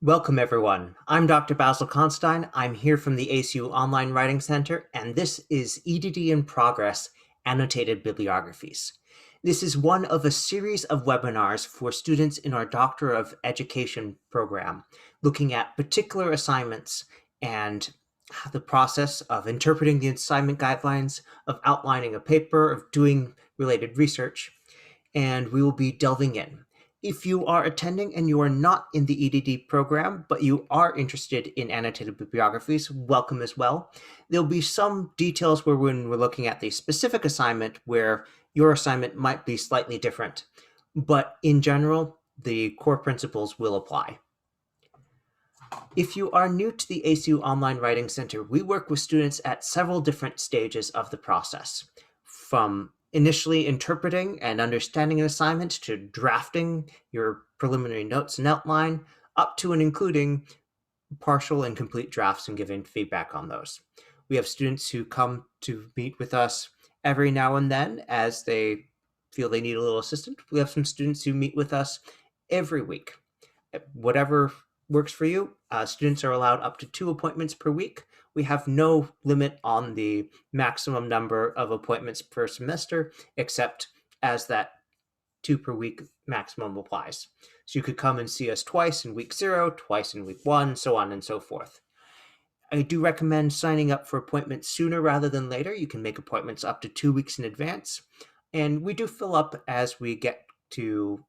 Welcome, everyone. I'm Dr. Basil Constein. I'm here from the ACU Online Writing Center, and this is EdD in Progress, Annotated Bibliographies. This is one of a series of webinars for students in our Doctor of Education program, looking at particular assignments and the process of interpreting the assignment guidelines, of outlining a paper, of doing related research, and we will be delving in. If you are attending and you are not in the EdD program, but you are interested in annotated bibliographies, welcome as well. There'll be some details where when we're looking at the specific assignment where your assignment might be slightly different, but in general, the core principles will apply. If you are new to the ACU Online Writing Center, we work with students at several different stages of the process, from initially interpreting and understanding an assignment to drafting your preliminary notes and outline, up to and including partial and complete drafts and giving feedback on those. We have students who come to meet with us every now and then as they feel they need a little assistance. We have some students who meet with us every week. Whatever works for you. Students are allowed up to 2 appointments per week. We have no limit on the maximum number of appointments per semester, except as that 2 per week maximum applies. So you could come and see us twice in week 0, twice in week 1, so on and so forth. I do recommend signing up for appointments sooner rather than later. You can make appointments up to 2 weeks in advance. And we do fill up as we get to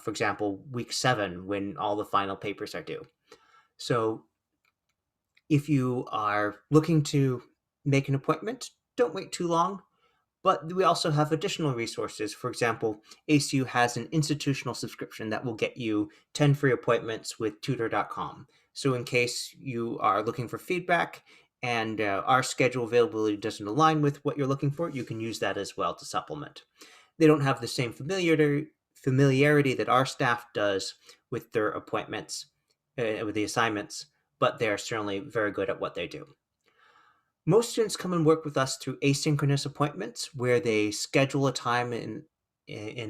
for example, week 7, when all the final papers are due. So if you are looking to make an appointment, don't wait too long. But we also have additional resources. For example, ACU has an institutional subscription that will get you 10 free appointments with tutor.com. So in case you are looking for feedback and our schedule availability doesn't align with what you're looking for, you can use that as well to supplement. They don't have the same familiarity that our staff does with their appointments, with the assignments, but they're certainly very good at what they do. Most students come and work with us through asynchronous appointments where they schedule a time in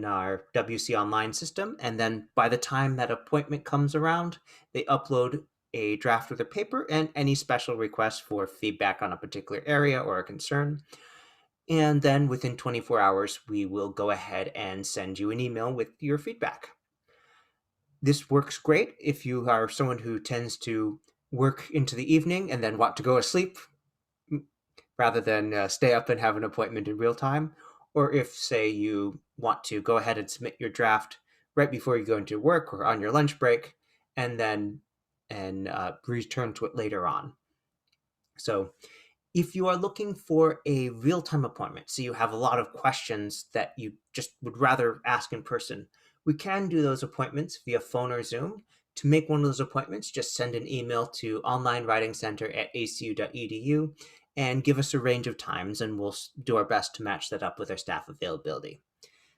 our WC Online system, and then by the time that appointment comes around, they upload a draft of their paper and any special requests for feedback on a particular area or a concern. And then within 24 hours, we will go ahead and send you an email with your feedback. This works great if you are someone who tends to work into the evening and then want to go to sleep rather than stay up and have an appointment in real time. Or if, say, you want to go ahead and submit your draft right before you go into work or on your lunch break and then return to it later on. So if you are looking for a real-time appointment, so you have a lot of questions that you just would rather ask in person, we can do those appointments via phone or Zoom. To make one of those appointments, just send an email to onlinewritingcenter@acu.edu and give us a range of times, and we'll do our best to match that up with our staff availability.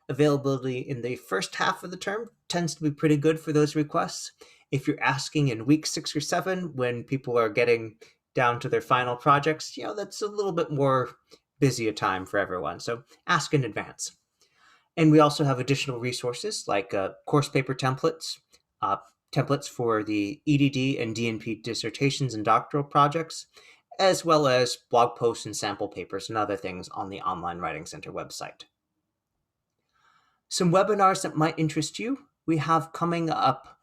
Availability in the first half of the term tends to be pretty good for those requests. If you're asking in week 6 or 7, when people are getting down to their final projects, that's a little bit more busy a time for everyone. So ask in advance. And we also have additional resources like course paper templates, templates for the EdD and DNP dissertations and doctoral projects, as well as blog posts and sample papers and other things on the Online Writing Center website. Some webinars that might interest you, we have coming up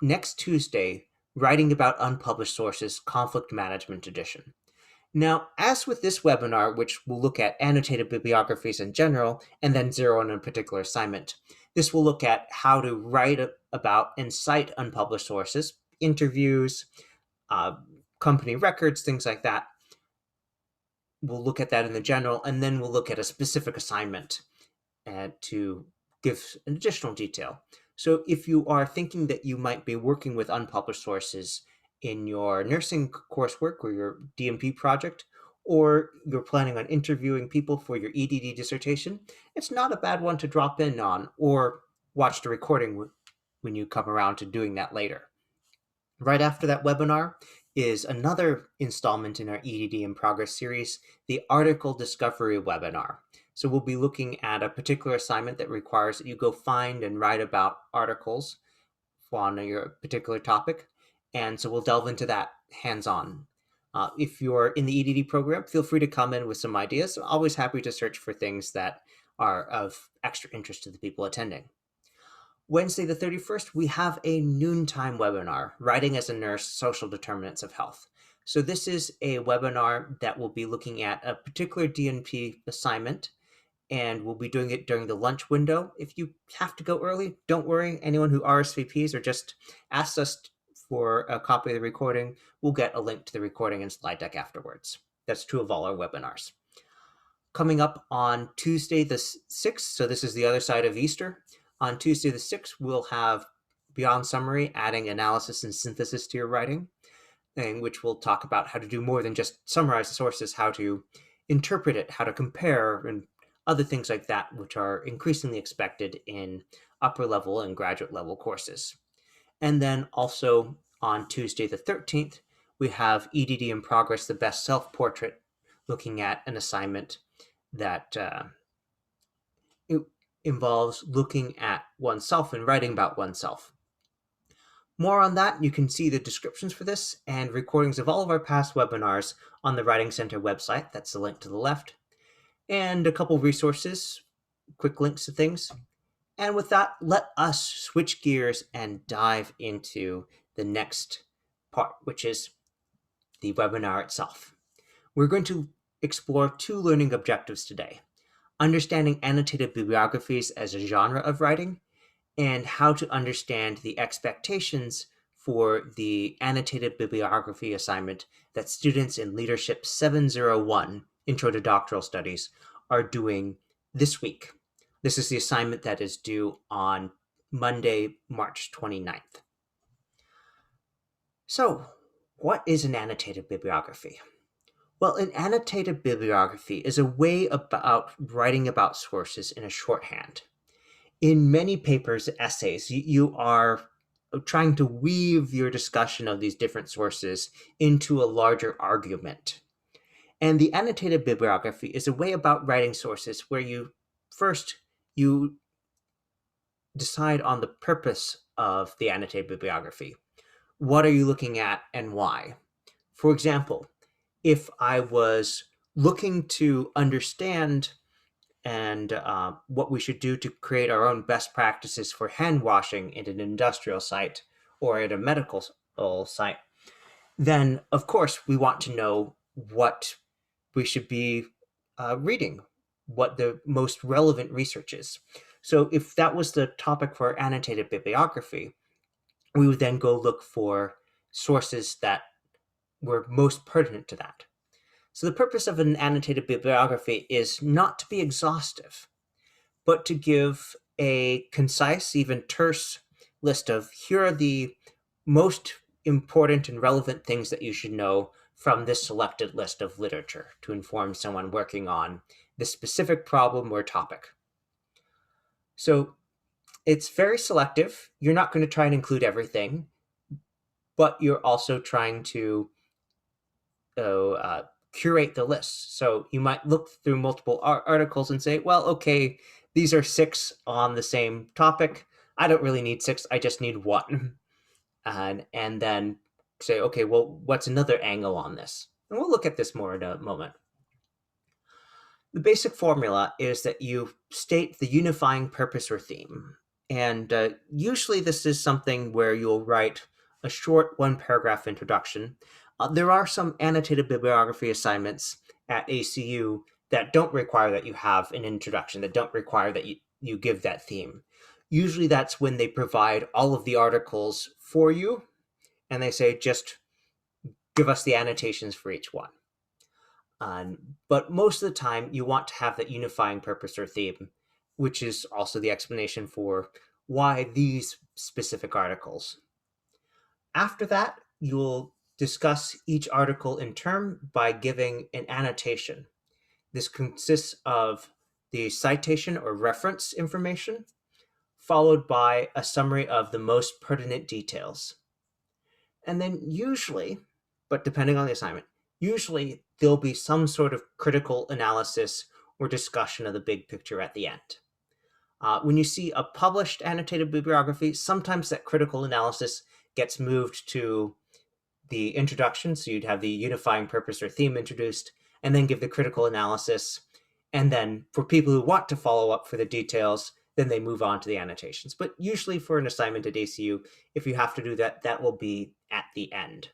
next Tuesday, Writing About Unpublished Sources, Conflict Management Edition. Now, as with this webinar, which will look at annotated bibliographies in general, and then zero in a particular assignment, this will look at how to write about and cite unpublished sources, interviews, company records, things like that. We'll look at that in the general, and then we'll look at a specific assignment to give an additional detail. So if you are thinking that you might be working with unpublished sources in your nursing coursework or your DNP project, or you're planning on interviewing people for your EdD dissertation, it's not a bad one to drop in on or watch the recording when you come around to doing that later. Right after that webinar is another installment in our EdD in Progress series, the Article Discovery webinar. So we'll be looking at a particular assignment that requires that you go find and write about articles on your particular topic. and so we'll delve into that hands-on. If you're in the EdD program, feel free to come in with some ideas. I'm always happy to search for things that are of extra interest to the people attending. Wednesday the 31st, we have a noontime webinar, Writing as a Nurse, Social Determinants of Health. So this is a webinar that will be looking at a particular DNP assignment, and we'll be doing it during the lunch window. If you have to go early, don't worry. Anyone who RSVPs or just asks us for a copy of the recording, we'll get a link to the recording and slide deck afterwards. That's true of all our webinars. Coming up on Tuesday the 6th, so this is the other side of Easter. On Tuesday the 6th, we'll have Beyond Summary, adding analysis and synthesis to your writing, in which we'll talk about how to do more than just summarize the sources, how to interpret it, how to compare, and other things like that, which are increasingly expected in upper level and graduate level courses. And then also on Tuesday the 13th, we have EdD in Progress, the Best Self-Portrait, looking at an assignment that it involves looking at oneself and writing about oneself. More on that, you can see the descriptions for this and recordings of all of our past webinars on the Writing Center website. That's the link to the left. And a couple resources, quick links to things. And with that, let us switch gears and dive into the next part, which is the webinar itself. We're going to explore two learning objectives today: understanding annotated bibliographies as a genre of writing, and how to understand the expectations for the annotated bibliography assignment that students in Leadership 701, Intro to Doctoral Studies, are doing this week. This is the assignment that is due on Monday, March 29th. So, what is an annotated bibliography? Well, an annotated bibliography is a way about writing about sources in a shorthand. In many papers, essays, you are trying to weave your discussion of these different sources into a larger argument. And the annotated bibliography is a way about writing sources where you decide on the purpose of the annotated bibliography. What are you looking at and why? For example, if I was looking to understand and what we should do to create our own best practices for hand washing in an industrial site or at a medical site, then of course we want to know what we should be reading, what the most relevant research is. So if that was the topic for annotated bibliography, we would then go look for sources that were most pertinent to that. So the purpose of an annotated bibliography is not to be exhaustive, but to give a concise, even terse list of here are the most important and relevant things that you should know from this selected list of literature to inform someone working on this specific problem or topic. So it's very selective. You're not going to try and include everything, but you're also trying to curate the list. So you might look through multiple articles and say, well, okay, these are 6 on the same topic. I don't really need 6. I just need 1. And then say, okay, well, what's another angle on this? And we'll look at this more in a moment. The basic formula is that you state the unifying purpose or theme. And usually this is something where you'll write a short 1-paragraph introduction. There are some annotated bibliography assignments at ACU that don't require that you have an introduction, that don't require that you give that theme. Usually that's when they provide all of the articles for you, and they say, just give us the annotations for each one. But most of the time, you want to have that unifying purpose or theme, which is also the explanation for why these specific articles. After that, you'll discuss each article in turn by giving an annotation. This consists of the citation or reference information, followed by a summary of the most pertinent details. And then usually, but depending on the assignment, usually there'll be some sort of critical analysis or discussion of the big picture at the end. When you see a published annotated bibliography, sometimes that critical analysis gets moved to the introduction, so you'd have the unifying purpose or theme introduced, and then give the critical analysis. And then for people who want to follow up for the details, then they move on to the annotations. But usually for an assignment at ACU, if you have to do that, that will be at the end.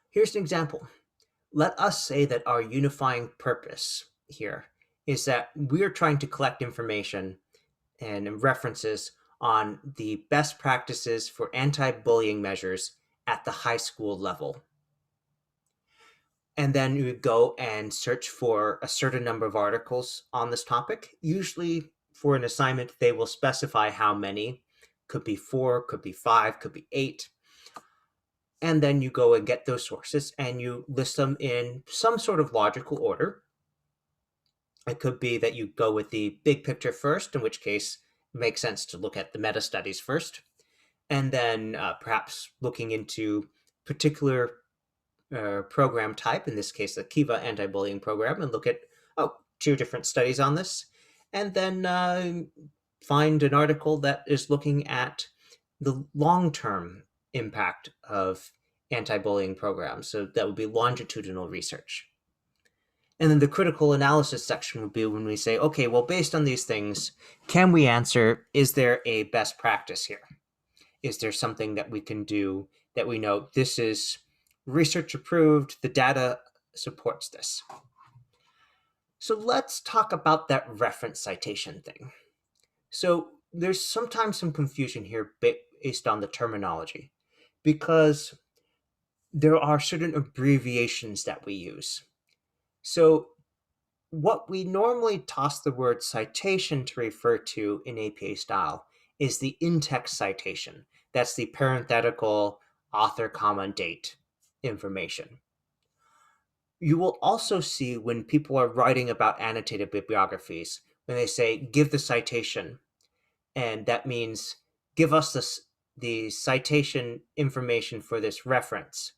Here's an example. Let us say that our unifying purpose here is that we're trying to collect information and references on the best practices for anti-bullying measures at the high school level. And then you would go and search for a certain number of articles on this topic. Usually for an assignment, they will specify how many. Could be 4, could be 5, could be 8. And then you go and get those sources and you list them in some sort of logical order. It could be that you go with the big picture first, in which case it makes sense to look at the meta studies first, and then perhaps looking into particular program type, in this case the Kiva anti-bullying program, and look at 2 different studies on this, and then find an article that is looking at the long-term impact of anti-bullying programs. So that would be longitudinal research. And then the critical analysis section would be when we say, okay, well, based on these things, can we answer, is there a best practice here? Is there something that we can do that we know this is research approved, the data supports this? So let's talk about that reference citation thing. So there's sometimes some confusion here based on the terminology, because there are certain abbreviations that we use. So what we normally toss the word citation to refer to in APA style is the in-text citation. That's the parenthetical author, comma, date information. You will also see when people are writing about annotated bibliographies, when they say, give the citation, and that means give us the citation information for this reference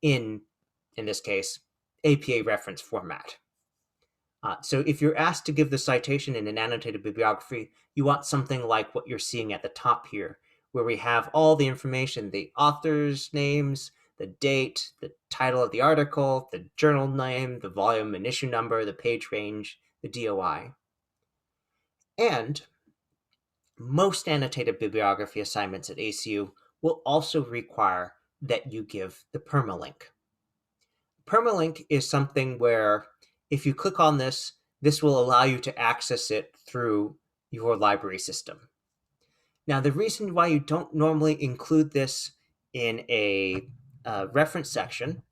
in this case, APA reference format. So if you're asked to give the citation in an annotated bibliography, you want something like what you're seeing at the top here, where we have all the information, the author's names, the date, the title of the article, the journal name, the volume and issue number, the page range, the DOI. And most annotated bibliography assignments at ACU will also require that you give the permalink. Permalink is something where if you click on this, this will allow you to access it through your library system. Now, the reason why you don't normally include this in a reference section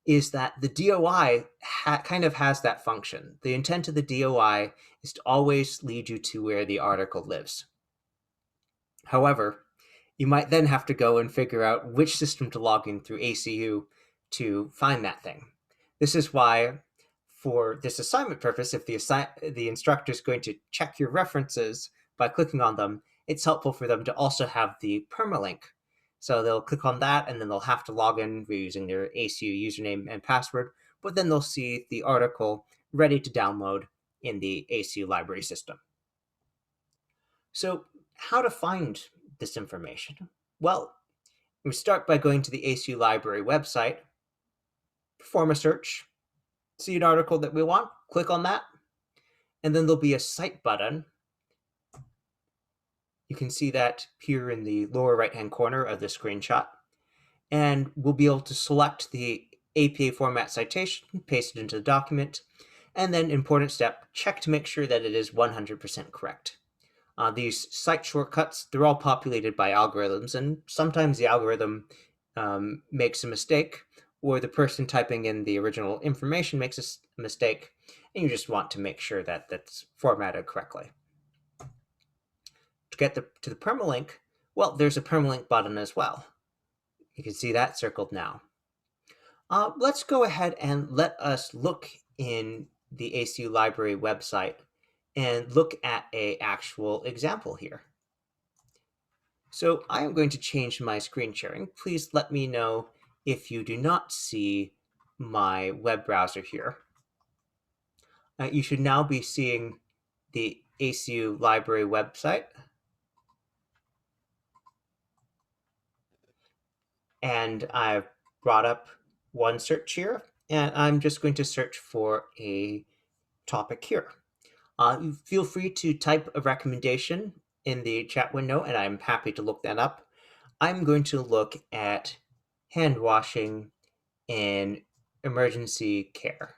is that the DOI kind of has that function. The intent of the DOI is to always lead you to where the article lives. However, you might then have to go and figure out which system to log in through ACU to find that thing. This is why, for this assignment purpose, if the instructor is going to check your references by clicking on them, it's helpful for them to also have the permalink. So they'll click on that, and then they'll have to log in using their ACU username and password, but then they'll see the article ready to download in the ACU library system. So how to find this information? Well, we start by going to the ACU Library website, perform a search, see an article that we want, click on that, and then there'll be a Cite button. You can see that here in the lower right-hand corner of the screenshot, and we'll be able to select the APA format citation, paste it into the document, and then, important step, check to make sure that it is 100% correct. These cite shortcuts, they're all populated by algorithms, and sometimes the algorithm makes a mistake, or the person typing in the original information makes a mistake, and you just want to make sure that that's formatted correctly. To get to the permalink, well, there's a permalink button as well. You can see that circled now. Let's go ahead and let us look in the ACU Library website and look at an actual example here. So I am going to change my screen sharing. Please let me know if you do not see my web browser here. You should now be seeing the ACU Library website. And I've brought up one search here, and I'm just going to search for a topic here. Feel free to type a recommendation in the chat window, and I'm happy to look that up. I'm going to look at hand washing in emergency care.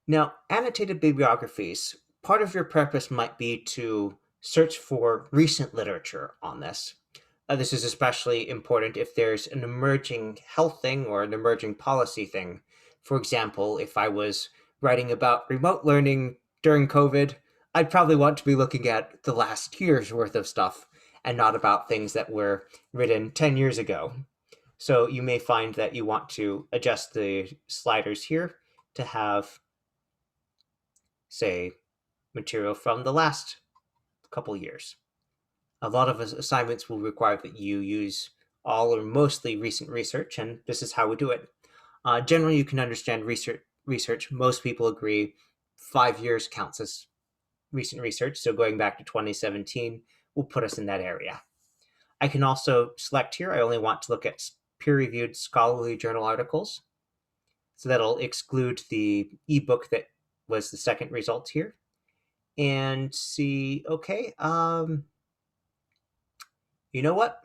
Now, annotated bibliographies, part of your purpose might be to search for recent literature on this. This is especially important if there's an emerging health thing or an emerging policy thing. For example, if I was writing about remote learning during COVID, I'd probably want to be looking at the last year's worth of stuff and not about things that were written 10 years ago. So you may find that you want to adjust the sliders here to have, say, material from the last couple years. A lot of assignments will require that you use all or mostly recent research, and this is how we do it. Generally, you can understand research. Most people agree 5 years counts as recent research, so going back to 2017 will put us in that area. I can also select here, I only want to look at peer-reviewed scholarly journal articles, so that'll exclude the ebook that was the second result here. And see, okay, you know what?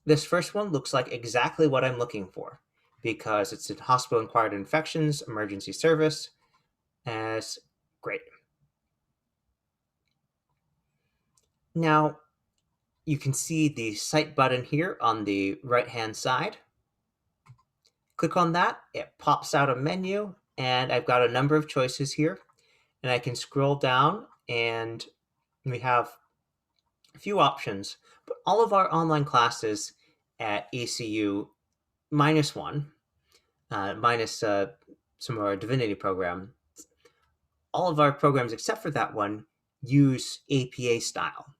This first one looks like exactly what I'm looking for because it's in hospital-acquired infections, emergency service, as great. Now, you can see the Cite button here on the right-hand side. Click on that, it pops out a menu, and I've got a number of choices here. And I can scroll down, and we have a few options. But all of our online classes at ACU -1, minus some of our divinity program, all of our programs except for that one use APA style.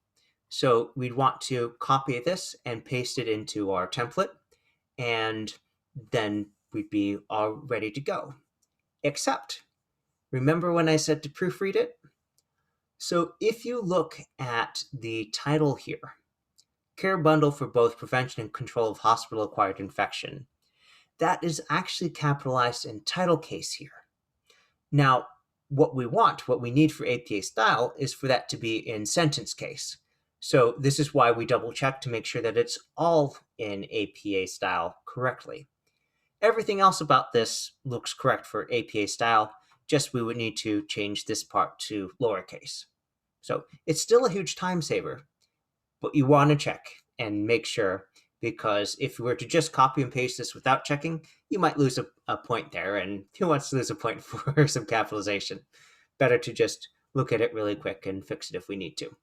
So we'd want to copy this and paste it into our template, and then we'd be all ready to go. Except, remember when I said to proofread it? So if you look at the title here, Care Bundle for both prevention and control of hospital-acquired infection, that is actually capitalized in title case here. Now, what we need for APA style is for that to be in sentence case. So this is why we double check to make sure that it's all in APA style correctly. Everything else about this looks correct for APA style, just we would need to change this part to lowercase. So it's still a huge time saver, but you want to check and make sure, because if you were to just copy and paste this without checking, you might lose a point there, and who wants to lose a point for some capitalization? Better to just look at it really quick and fix it if we need to.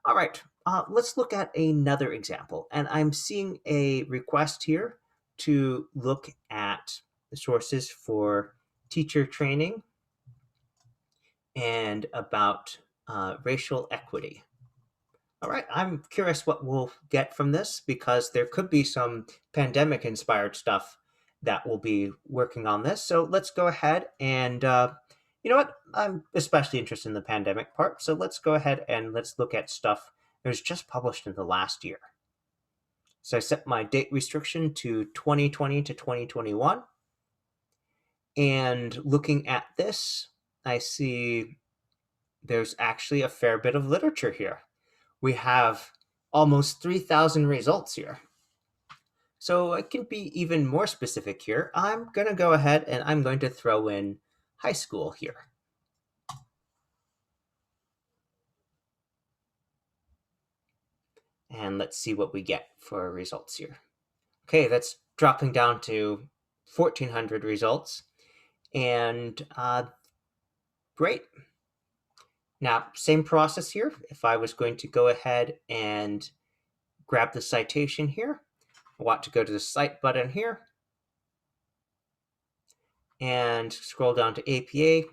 All right, let's look at another example, and I'm seeing a request here to look at the sources for teacher training and about racial equity. All right, I'm curious what we'll get from this because there could be some pandemic-inspired stuff that will be working on this. So let's go ahead and, you know what? I'm especially interested in the pandemic part. So let's go ahead and let's look at stuff that was just published in the last year. So I set my date restriction to 2020 to 2021. And looking at this, I see there's actually a fair bit of literature here. We have almost 3,000 results here. So I can be even more specific here. I'm going to go ahead and I'm going to throw in high school here. And let's see what we get for results here. Okay, that's dropping down to 1,400 results. And great. Now, same process here. If I was going to go ahead and grab the citation here, I want to go to the Cite button here and scroll down to APA.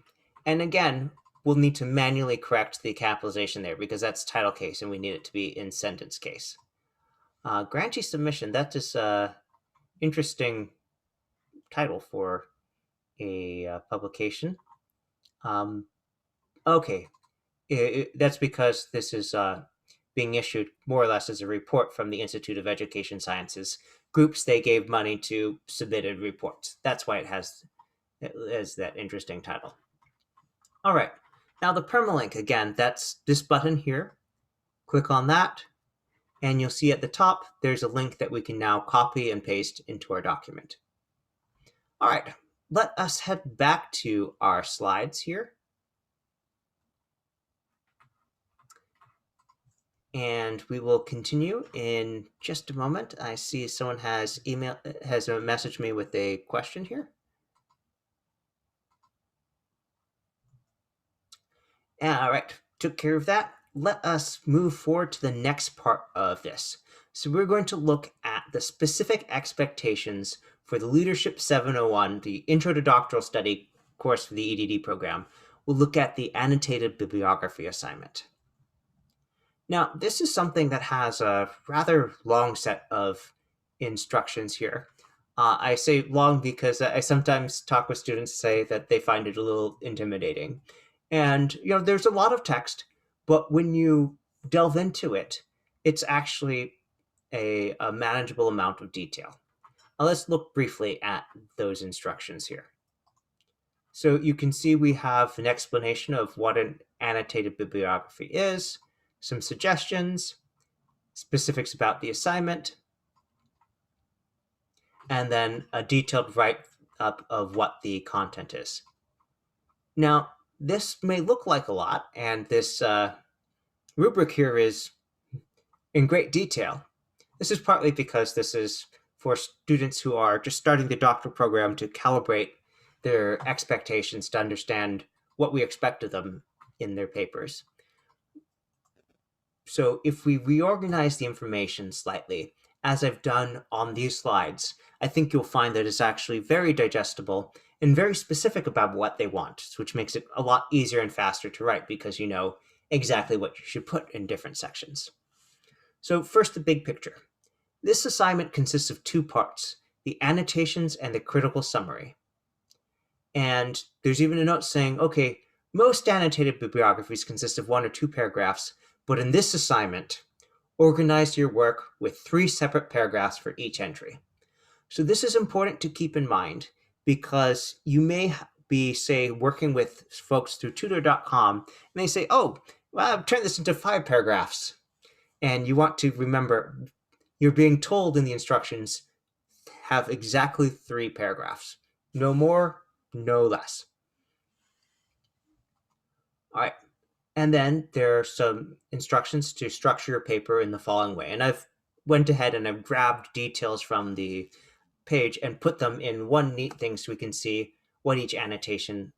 And again, we'll need to manually correct the capitalization there because that's title case and we need it to be in sentence case. Grantee submission, that is an interesting title for a publication. Okay, That's because this is being issued more or less as a report from the Institute of Education Sciences. Groups they gave money to submitted reports. That's why it has that interesting title. All right, now the permalink, again, that's this button here. Click on that, and you'll see at the top, there's a link that we can now copy and paste into our document. All right, let us head back to our slides here. And we will continue in just a moment. I see someone has messaged me with a question here. All right, took care of that. Let us move forward to the next part of this. So we're going to look at the specific expectations for the Leadership 701, the Intro to Doctoral Study course for the EdD program. We'll look at the Annotated Bibliography assignment. Now, this is something that has a rather long set of instructions here. I say long because I sometimes talk with students say that they find it a little intimidating. And, there's a lot of text, but when you delve into it, it's actually a manageable amount of detail. Now, let's look briefly at those instructions here. So you can see we have an explanation of what an annotated bibliography is, some suggestions, specifics about the assignment, and then a detailed write-up of what the content is. Now, this may look like a lot, and this rubric here is in great detail. This is partly because this is for students who are just starting the doctoral program to calibrate their expectations to understand what we expect of them in their papers. So if we reorganize the information slightly, as I've done on these slides, I think you'll find that it's actually very digestible and very specific about what they want, which makes it a lot easier and faster to write because you know exactly what you should put in different sections. So first, the big picture. This assignment consists of two parts, the annotations and the critical summary. And there's even a note saying, okay, most annotated bibliographies consist of 1 or 2 paragraphs, but in this assignment, organize your work with 3 separate paragraphs for each entry. So this is important to keep in mind because you may be, say, working with folks through tutor.com, and they say, oh, well, I've turned this into 5 paragraphs. And you want to remember, you're being told in the instructions, have exactly 3 paragraphs. No more, no less. All right. And then there are some instructions to structure your paper in the following way. And I've went ahead and I've grabbed details from the page and put them in one neat thing so we can see what each annotation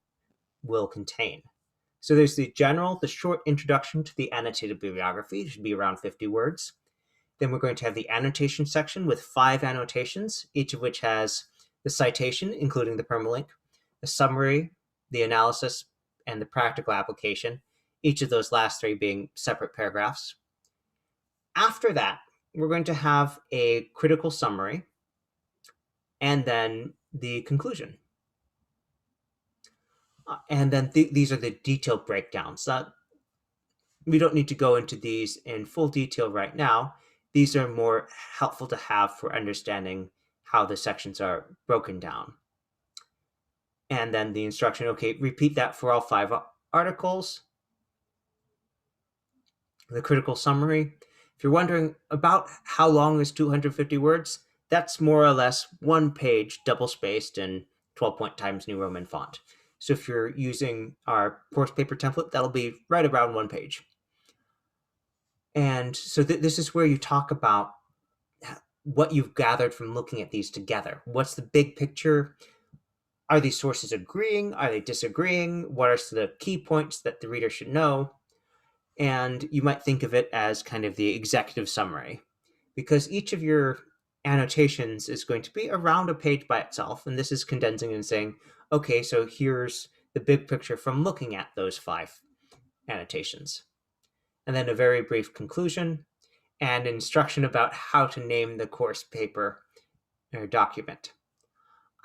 will contain. So there's the short introduction to the annotated bibliography. It should be around 50 words. Then we're going to have the annotation section with 5 annotations, each of which has the citation, including the permalink, the summary, the analysis, and the practical application, each of those last 3 being separate paragraphs. After that, we're going to have a critical summary, and then the conclusion. And then these are the detailed breakdowns. We don't need to go into these in full detail right now. These are more helpful to have for understanding how the sections are broken down. And then the instruction, okay, repeat that for all 5 articles. The critical summary. If you're wondering about how long is 250 words, that's more or less 1 page double-spaced in 12-point Times New Roman font. So if you're using our course paper template, that'll be right around 1 page. And so this is where you talk about what you've gathered from looking at these together. What's the big picture? Are these sources agreeing? Are they disagreeing? What are the key points that the reader should know? And you might think of it as kind of the executive summary, because each of your annotations is going to be around a page by itself, and this is condensing and saying, okay, so here's the big picture from looking at those 5 annotations. And then a very brief conclusion and instruction about how to name the course paper or document.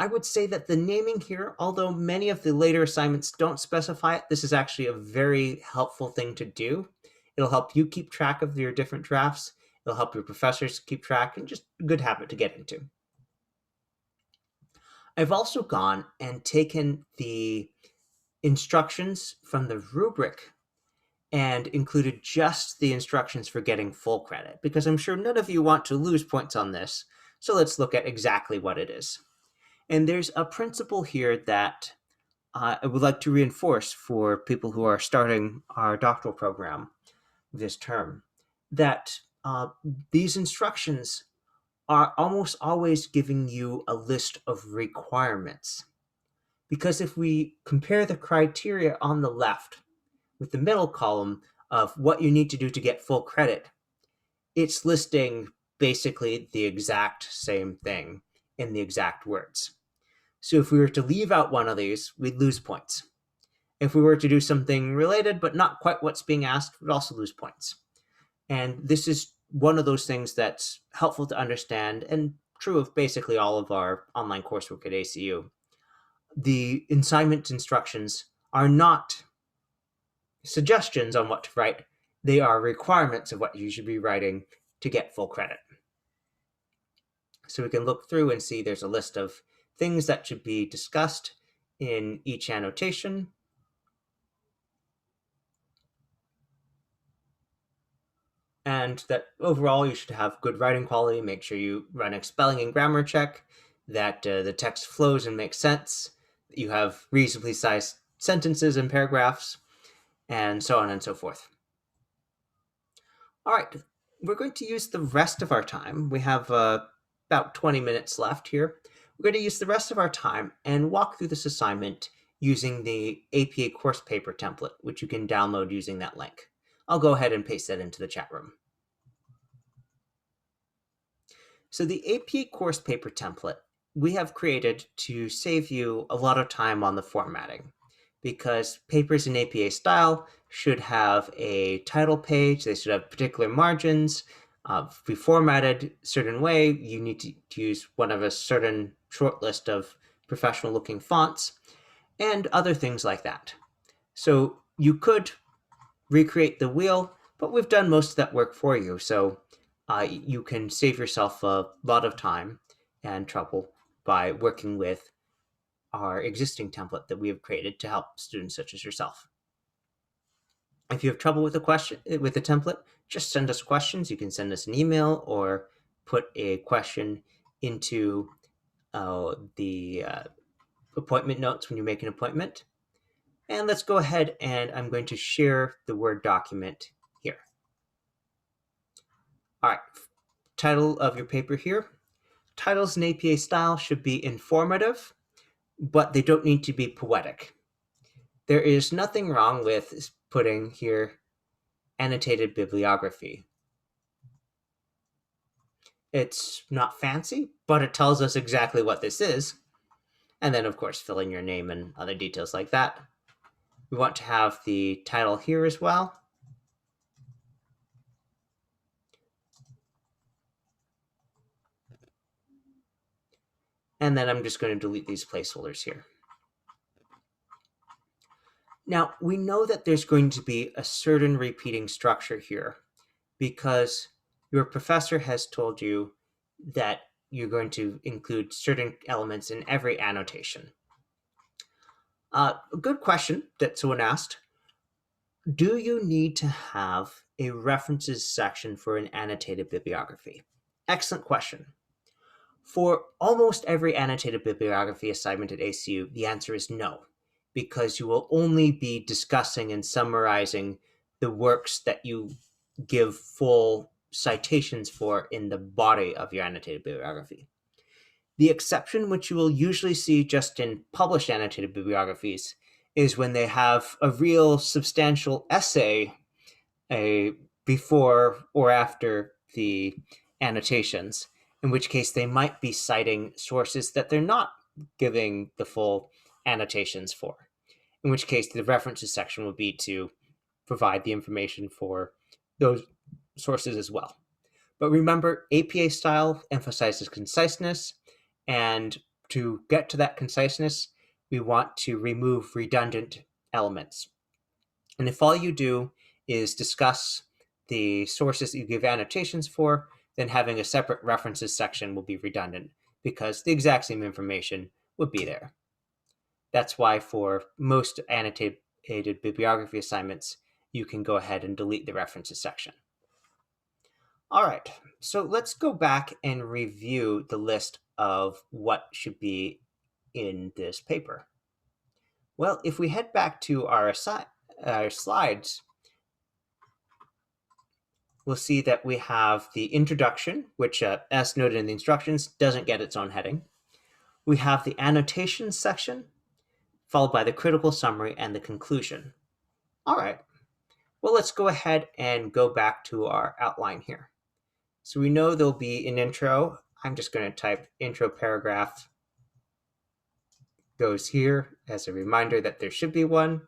I would say that the naming here, although many of the later assignments don't specify it, this is actually a very helpful thing to do. It'll help you keep track of your different drafts. It'll help your professors keep track, and just a good habit to get into. I've also gone and taken the instructions from the rubric and included just the instructions for getting full credit, because I'm sure none of you want to lose points on this. So let's look at exactly what it is. And there's a principle here that I would like to reinforce for people who are starting our doctoral program this term, that these instructions are almost always giving you a list of requirements. Because if we compare the criteria on the left with the middle column of what you need to do to get full credit, it's listing basically the exact same thing in the exact words. So if we were to leave out one of these, we'd lose points. If we were to do something related but not quite what's being asked, we'd also lose points. And this is one of those things that's helpful to understand and true of basically all of our online coursework at ACU. The assignment instructions are not suggestions on what to write. They are requirements of what you should be writing to get full credit. So we can look through and see there's a list of things that should be discussed in each annotation. And that overall you should have good writing quality. Make sure you run a spelling and grammar check, that the text flows and makes sense, that you have reasonably sized sentences and paragraphs, and so on and so forth. All right, we're going to use the rest of our time. We have about 20 minutes left here. We're going to use the rest of our time and walk through this assignment using the APA course paper template, which you can download using that link. I'll go ahead and paste that into the chat room. So the APA course paper template we have created to save you a lot of time on the formatting, because papers in APA style should have a title page, they should have particular margins, be formatted a certain way. You need to use one of a certain short list of professional looking fonts and other things like that. So you could recreate the wheel, but we've done most of that work for you. So you can save yourself a lot of time and trouble by working with our existing template that we have created to help students such as yourself. If you have trouble with the template, just send us questions. You can send us an email or put a question into the appointment notes when you make an appointment. And let's go ahead and I'm going to share the Word document here. All right, title of your paper here. Titles in APA style should be informative, but they don't need to be poetic. There is nothing wrong with putting here Annotated Bibliography. It's not fancy, but it tells us exactly what this is. And then, of course, fill in your name and other details like that. We want to have the title here as well. And then I'm just going to delete these placeholders here. Now, we know that there's going to be a certain repeating structure here because your professor has told you that you're going to include certain elements in every annotation. A good question that someone asked: do you need to have a references section for an annotated bibliography? Excellent question. For almost every annotated bibliography assignment at ACU, the answer is no, because you will only be discussing and summarizing the works that you give full citations for in the body of your annotated bibliography. The exception, which you will usually see just in published annotated bibliographies, is when they have a real substantial essay before or after the annotations, in which case they might be citing sources that they're not giving the full annotations for, in which case the references section would be to provide the information for those sources as well. But remember, APA style emphasizes conciseness, and to get to that conciseness, we want to remove redundant elements. And if all you do is discuss the sources that you give annotations for, then having a separate references section will be redundant because the exact same information would be there. That's why for most annotated bibliography assignments, you can go ahead and delete the references section. All right, so let's go back and review the list of what should be in this paper. Well, if we head back to our slides, we'll see that we have the introduction, which, as noted in the instructions, doesn't get its own heading. We have the annotations section, followed by the critical summary and the conclusion. All right, well, let's go ahead and go back to our outline here. So we know there'll be an intro. I'm just going to type intro paragraph goes here as a reminder that there should be one.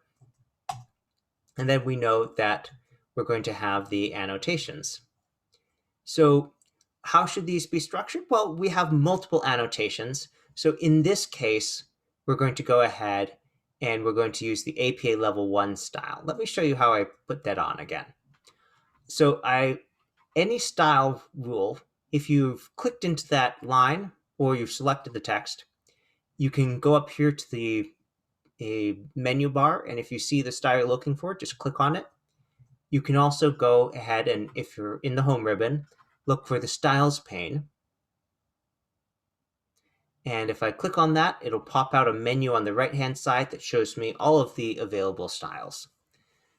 And then we know that we're going to have the annotations. So how should these be structured? Well, we have multiple annotations. So in this case, we're going to go ahead and we're going to use the APA level 1 style. Let me show you how I put that on again. So any style rule, if you've clicked into that line or you've selected the text, you can go up here to the menu bar, and if you see the style you're looking for, just click on it. You can also go ahead and, if you're in the home ribbon, look for the styles pane. And if I click on that, it'll pop out a menu on the right-hand side that shows me all of the available styles.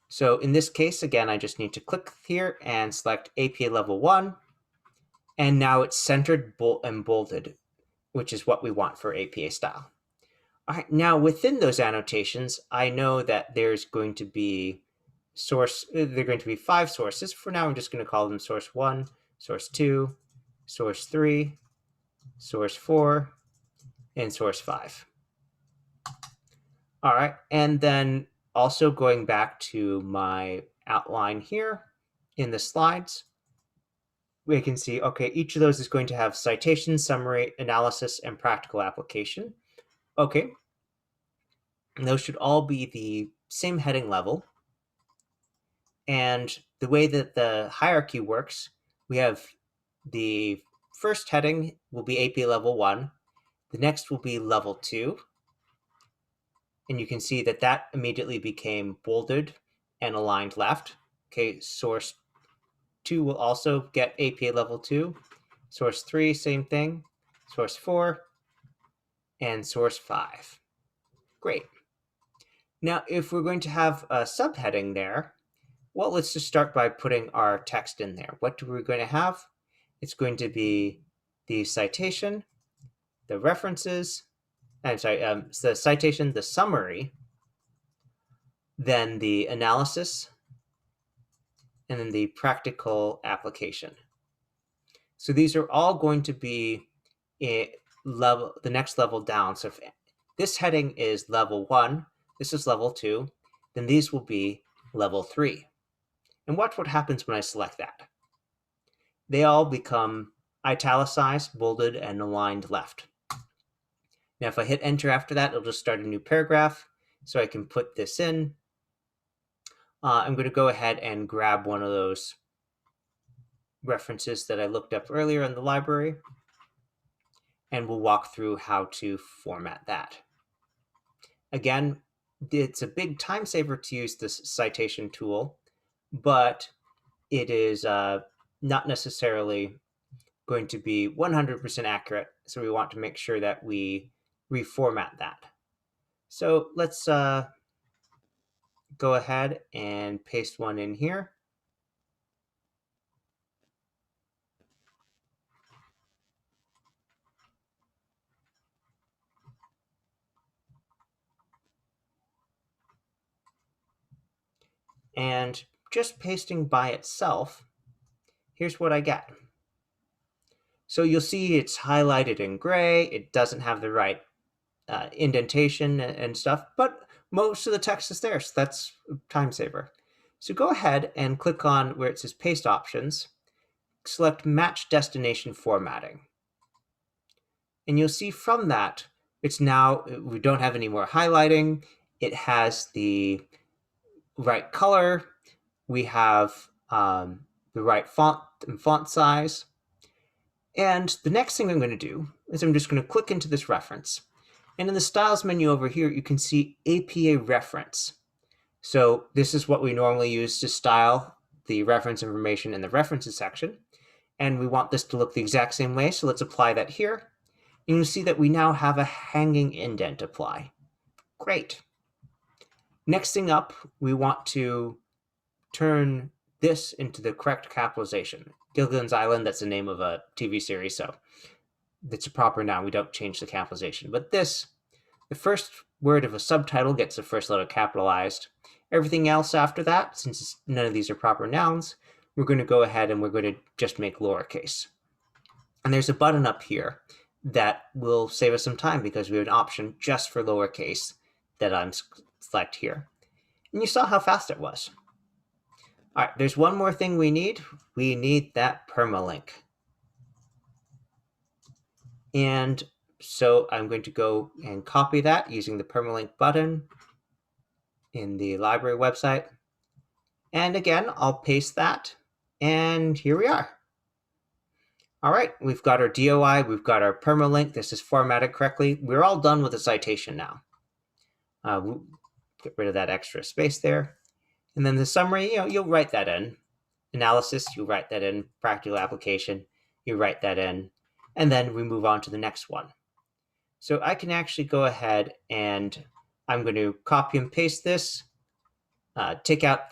So in this case, again, I just need to click here and select APA level 1. And now it's centered and bolded, which is what we want for APA style. All right, now within those annotations, I know that there's going to be there are going to be 5 sources. For now, I'm just going to call them source 1, source 2, source 3, source 4, and source 5. All right, and then also going back to my outline here in the slides, we can see, okay, each of those is going to have citation, summary, analysis, and practical application. Okay, and those should all be the same heading level. And the way that the hierarchy works, we have the first heading will be AP level 1. The next will be level 2. And you can see that that immediately became bolded and aligned left. Okay, source 2 will also get APA level 2. Source 3, same thing. Source 4, and source 5. Great. Now, if we're going to have a subheading there, well, let's just start by putting our text in there. What are we going to have? It's going to be the citation, the references, the citation, the summary, then the analysis, and then the practical application. So these are all going to be the next level down. So if this heading is level 1, this is level 2, then these will be level 3. And watch what happens when I select that. They all become italicized, bolded, and aligned left. Now, if I hit enter after that, it'll just start a new paragraph. So I can put this in. I'm going to go ahead and grab one of those references that I looked up earlier in the library. And we'll walk through how to format that. Again, it's a big time saver to use this citation tool, but it is not necessarily going to be 100% accurate. So we want to make sure that we reformat that. So let's go ahead and paste one in here. And just pasting by itself, here's what I get. So you'll see it's highlighted in gray. It doesn't have the right indentation and stuff, but most of the text is there, so that's a time saver. So go ahead and click on where it says paste options, select match destination formatting. And you'll see from that it's now, we don't have any more highlighting. It has the right color. We have the right font and font size. And the next thing I'm going to do is I'm just going to click into this reference. And in the styles menu over here, you can see APA reference. So this is what we normally use to style the reference information in the references section. And we want this to look the exact same way. So let's apply that here. And you'll see that we now have a hanging indent apply. Great. Next thing up, we want to turn this into the correct capitalization. Gilligan's Island, that's the name of a TV series, so it's a proper noun. We don't change the capitalization. But this, the first word of a subtitle gets the first letter capitalized. Everything else after that, since none of these are proper nouns, we're going to go ahead and we're going to just make lowercase. And there's a button up here that will save us some time because we have an option just for lowercase that I'm select here. And you saw how fast it was. All right, there's one more thing we need. We need that permalink. And so I'm going to go and copy that using the permalink button in the library website. And again, I'll paste that. And here we are. All right, we've got our DOI, we've got our permalink. This is formatted correctly. We're all done with the citation now. We'll get rid of that extra space there. And then the summary, you'll write that in. Analysis, you write that in. Practical application, you write that in. And then we move on to the next one. So I can actually go ahead and I'm going to copy and paste this, take out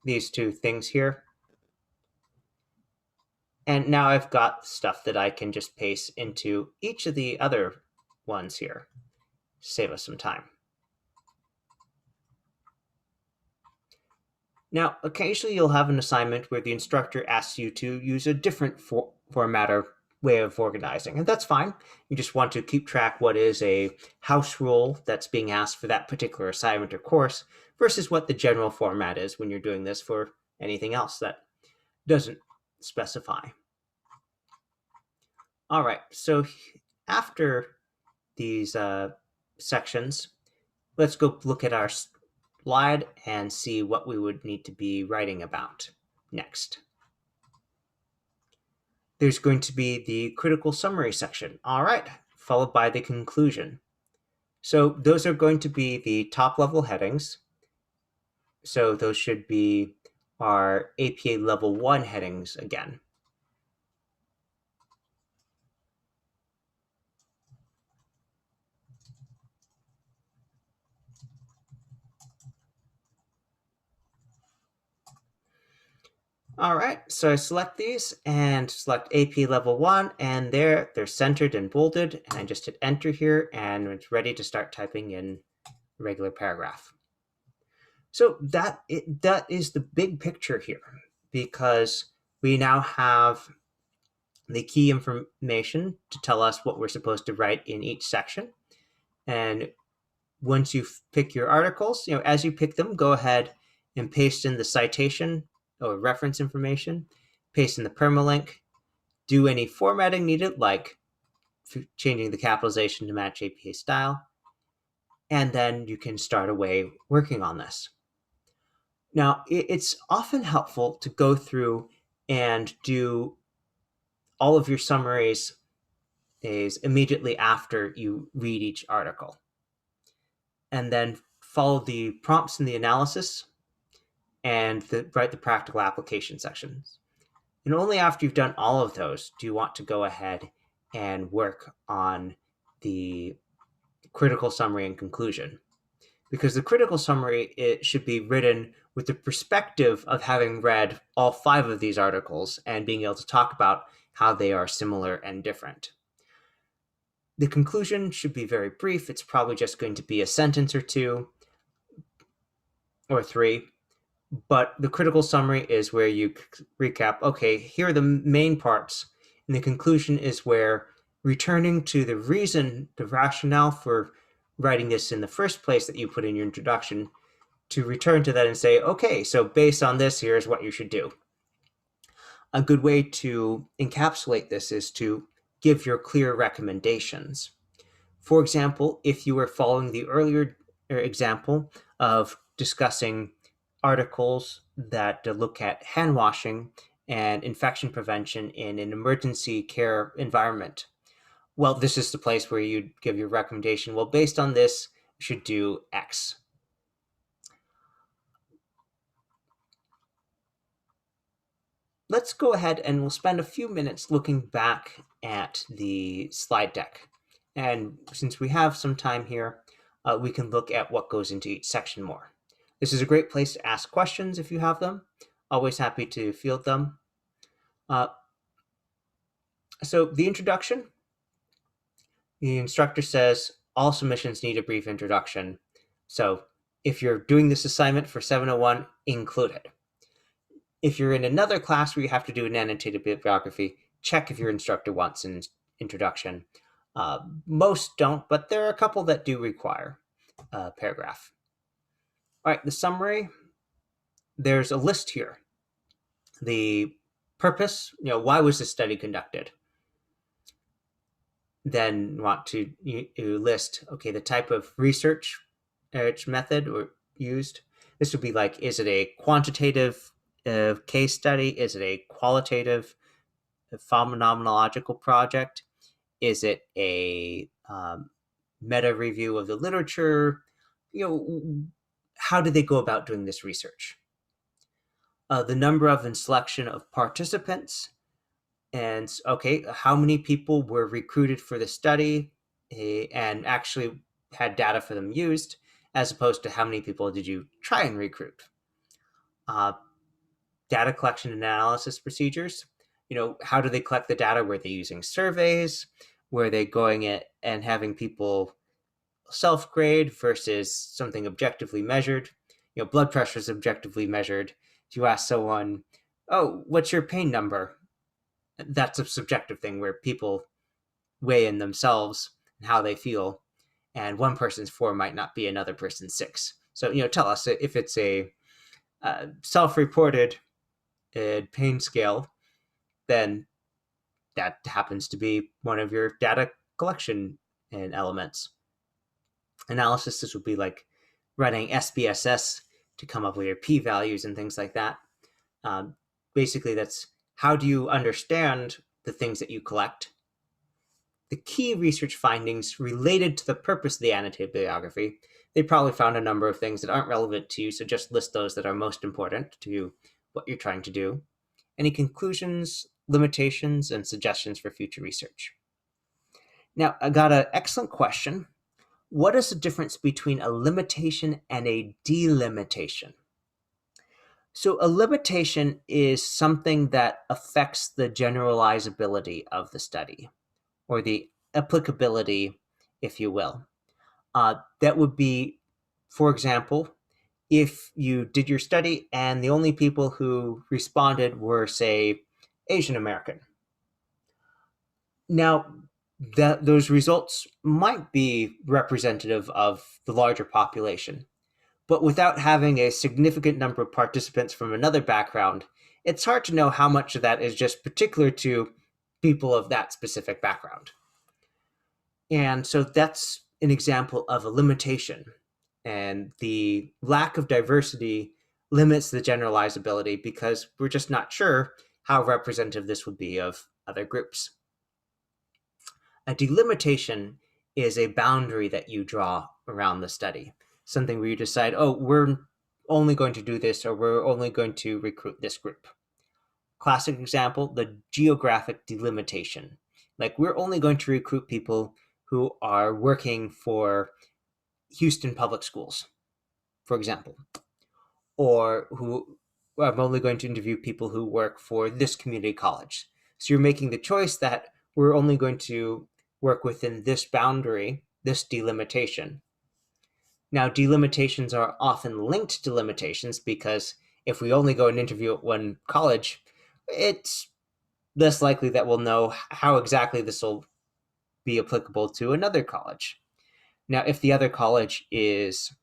these two things here. And now I've got stuff that I can just paste into each of the other ones here. Save us some time. Now, occasionally you'll have an assignment where the instructor asks you to use a different format or way of organizing, and that's fine. You just want to keep track what is a house rule that's being asked for that particular assignment or course versus what the general format is when you're doing this for anything else that doesn't specify. All right, so after these sections, let's go look at our slide and see what we would need to be writing about next. There's going to be the critical summary section. All right, followed by the conclusion. So those are going to be the top level headings. So those should be our APA level 1 headings again. All right, so I select these and select AP level 1, and they're centered and bolded, and I just hit enter here, and it's ready to start typing in a regular paragraph. So that is the big picture here, because we now have the key information to tell us what we're supposed to write in each section. And once you pick your articles, as you pick them, go ahead and paste in the citation or reference information, paste in the permalink, do any formatting needed, like changing the capitalization to match APA style, and then you can start away working on this. Now, it's often helpful to go through and do all of your summaries immediately after you read each article, and then follow the prompts in the analysis and write the practical application sections. And only after you've done all of those do you want to go ahead and work on the critical summary and conclusion. Because the critical summary, it should be written with the perspective of having read all 5 of these articles and being able to talk about how they are similar and different. The conclusion should be very brief. It's probably just going to be a sentence or 2 or 3. But the critical summary is where you recap, okay, here are the main parts. And the conclusion is where returning to the reason, the rationale for writing this in the first place that you put in your introduction, to return to that and say, okay, so based on this, here's what you should do. A good way to encapsulate this is to give your clear recommendations. For example, if you were following the earlier example of discussing articles that look at hand washing and infection prevention in an emergency care environment, well, this is the place where you'd give your recommendation. Well, based on this, you should do X. Let's go ahead and we'll spend a few minutes looking back at the slide deck. And since we have some time here, we can look at what goes into each section more. This is a great place to ask questions if you have them. Always happy to field them. So the introduction, the instructor says all submissions need a brief introduction. So if you're doing this assignment for 701, include it. If you're in another class where you have to do an annotated bibliography, check if your instructor wants an introduction. Most don't, but there are a couple that do require a paragraph. All right, the summary, there's a list here. The purpose, why was this study conducted? Then want to list, okay, the type of research method or used. This would be like, is it a quantitative case study? Is it a qualitative phenomenological project? Is it a meta review of the literature? How did they go about doing this research? The number of and selection of participants, and okay, how many people were recruited for the study and actually had data for them used, as opposed to how many people did you try and recruit? Data collection and analysis procedures. How do they collect the data? Were they using surveys? Were they going and having people self-grade versus something objectively measured? Blood pressure is objectively measured. If you ask someone, oh, what's your pain number? That's a subjective thing where people weigh in themselves and how they feel. And one person's 4 might not be another person's 6. So, tell us if it's a self-reported pain scale, then that happens to be one of your data collection and elements. Analysis, this would be like running SPSS to come up with your p-values and things like that. Basically, that's how do you understand the things that you collect? The key research findings related to the purpose of the annotated bibliography. They probably found a number of things that aren't relevant to you, so just list those that are most important to what you're trying to do. Any conclusions, limitations, and suggestions for future research? Now, I got an excellent question. What is the difference between a limitation and a delimitation? So a limitation is something that affects the generalizability of the study, or the applicability, if you will. That would be, for example, if you did your study and the only people who responded were, say, Asian American. Now, those results might be representative of the larger population, but without having a significant number of participants from another background, it's hard to know how much of that is just particular to people of that specific background. And so that's an example of a limitation. And the lack of diversity limits the generalizability because we're just not sure how representative this would be of other groups. A delimitation is a boundary that you draw around the study, something where you decide, oh, we're only going to do this, or we're only going to recruit this group. Classic example, the geographic delimitation. Like, we're only going to recruit people who are working for Houston Public Schools, for example, or who I'm only going to interview people who work for this community college. So you're making the choice that we're only going to work within this boundary, this delimitation. Now, delimitations are often linked to limitations because if we only go and interview at one college, it's less likely that we'll know how exactly this will be applicable to another college. Now, if the other college is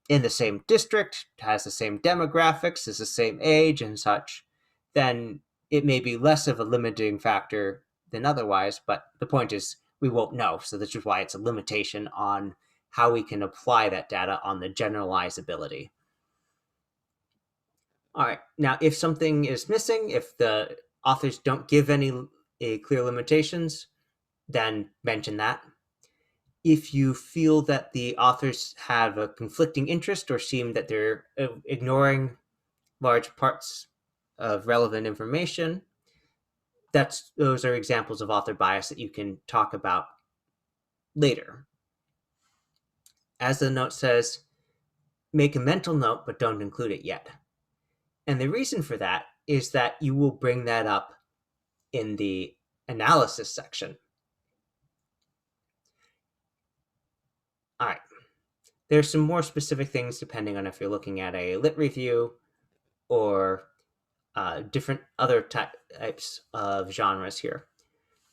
in the same district, has the same demographics, is the same age and such, then it may be less of a limiting factor than otherwise, but the point is we won't know. So this is why it's a limitation on how we can apply that data on the generalizability. All right, now if something is missing, if the authors don't give any clear limitations, then mention that. If you feel that the authors have a conflicting interest or seem that they're ignoring large parts of relevant information, those are examples of author bias that you can talk about later. As the note says, make a mental note, but don't include it yet. And the reason for that is that you will bring that up in the analysis section. All right. There's some more specific things depending on if you're looking at a lit review or different other types of genres here.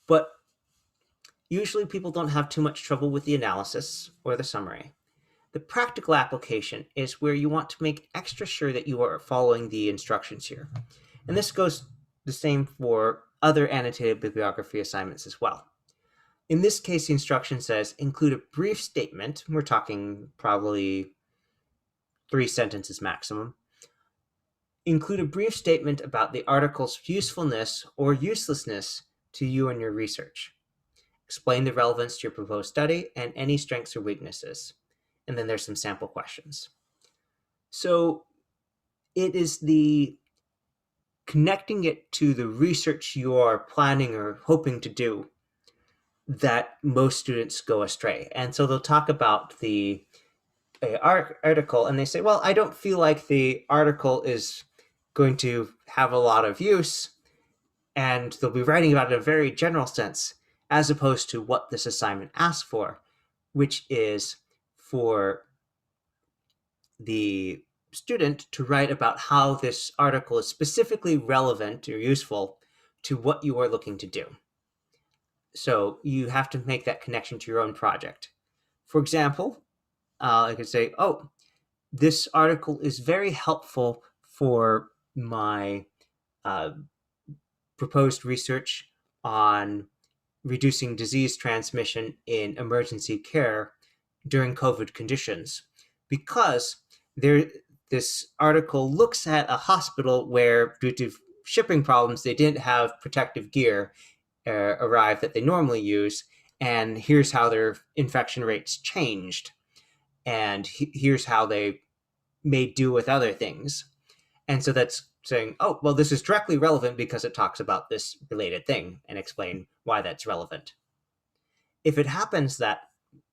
But usually people don't have too much trouble with the analysis or the summary. The practical application is where you want to make extra sure that you are following the instructions here. And this goes the same for other annotated bibliography assignments as well. In this case, the instruction says include a brief statement. We're talking probably 3 sentences maximum. Include a brief statement about the article's usefulness or uselessness to you and your research. Explain the relevance to your proposed study and any strengths or weaknesses. And then there's some sample questions. So it is the connecting it to the research you are planning or hoping to do that most students go astray. And so they'll talk about the article and they say, well, I don't feel like the article is going to have a lot of use, and they'll be writing about it in a very general sense, as opposed to what this assignment asks for, which is for the student to write about how this article is specifically relevant or useful to what you are looking to do. So you have to make that connection to your own project. For example, I could say, oh, this article is very helpful for my proposed research on reducing disease transmission in emergency care during COVID conditions, because this article looks at a hospital where, due to shipping problems, they didn't have protective gear arrive that they normally use, and here's how their infection rates changed, and here's how they made do with other things. And so that's saying, oh, well, this is directly relevant because it talks about this related thing, and explain why that's relevant. If it happens that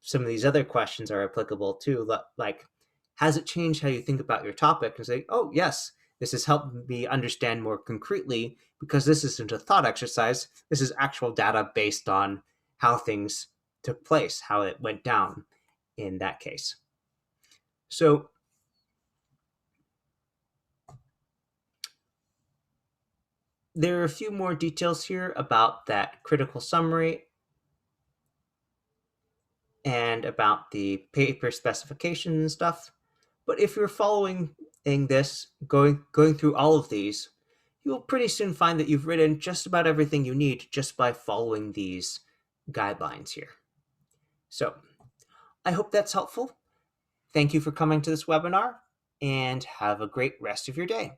some of these other questions are applicable too, like, has it changed how you think about your topic? And say, oh, yes, this has helped me understand more concretely, because this isn't a thought exercise. This is actual data based on how things took place, how it went down in that case. So there are a few more details here about that critical summary and about the paper specifications and stuff. But if you're following this, going through all of these, you'll pretty soon find that you've written just about everything you need just by following these guidelines here. So I hope that's helpful. Thank you for coming to this webinar, and have a great rest of your day.